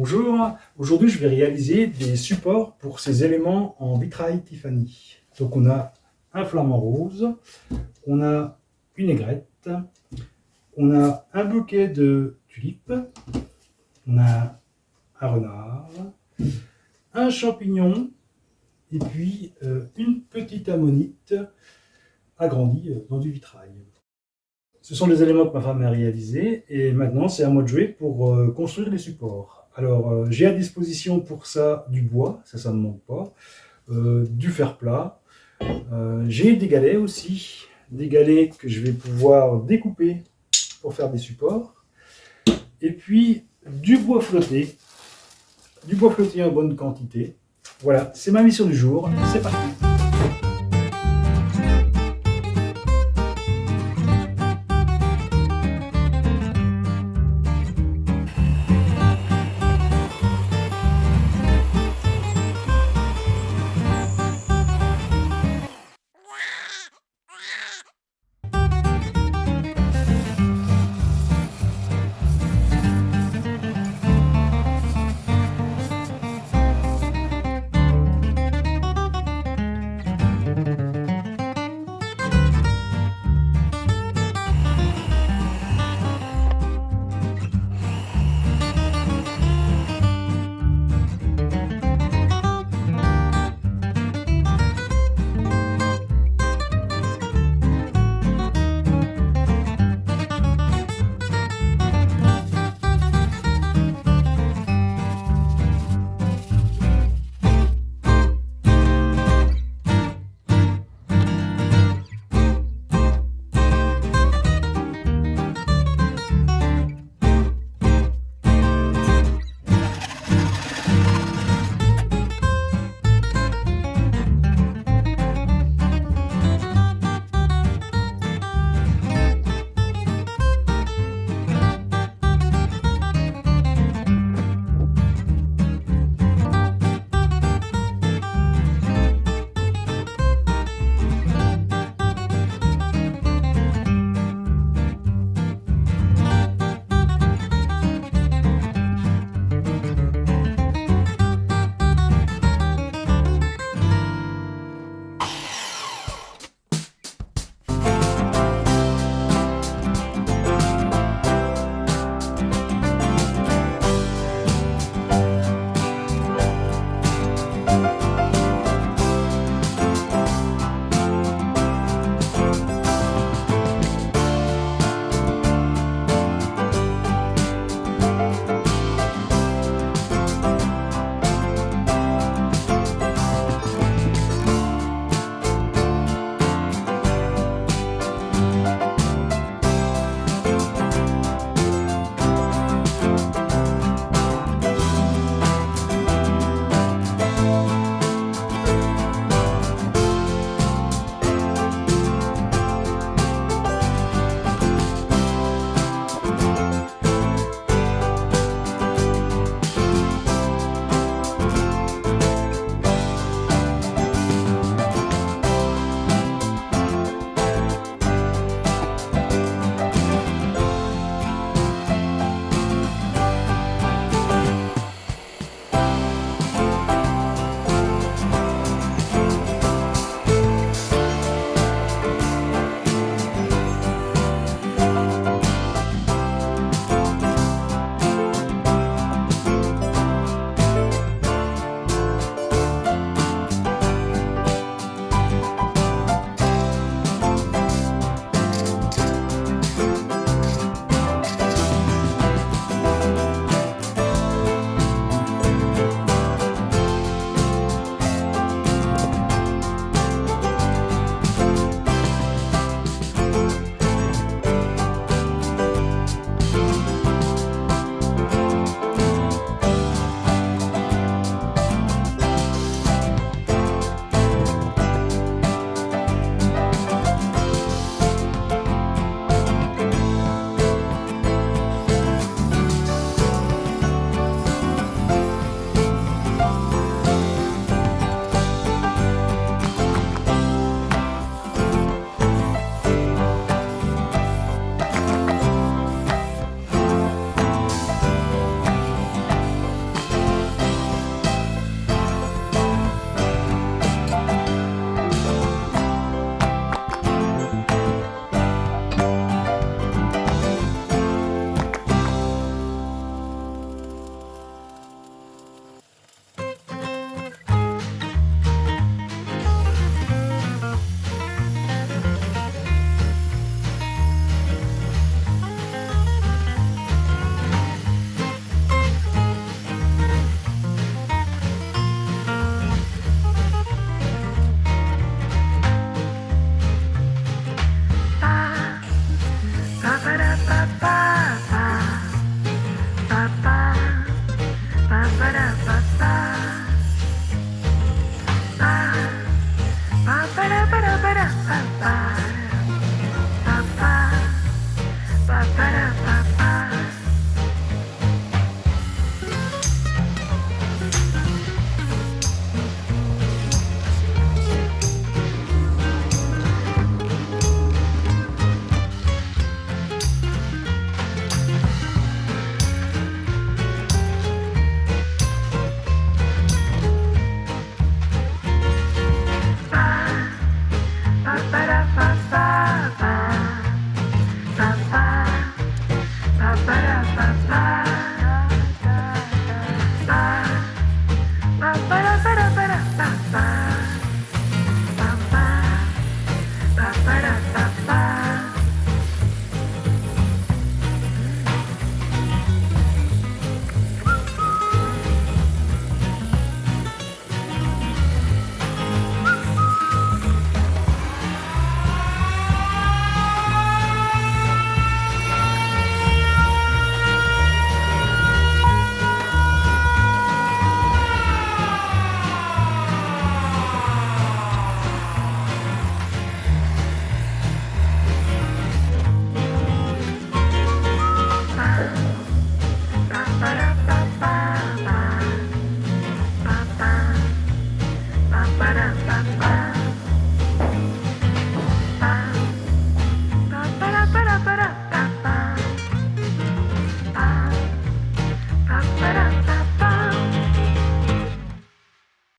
Bonjour, aujourd'hui je vais réaliser des supports pour ces éléments en vitrail Tiffany. Donc on a un flamant rose, on a une aigrette, on a un bouquet de tulipes, on a un renard, un champignon et puis une petite ammonite agrandie dans du vitrail. Ce sont des éléments que ma femme a réalisés et maintenant c'est à moi de jouer pour construire les supports. Alors j'ai à disposition pour ça du bois, ça ne me manque pas, du fer plat, j'ai des galets aussi, des galets que je vais pouvoir découper pour faire des supports, et puis du bois flotté en bonne quantité. Voilà, c'est ma mission du jour, c'est parti.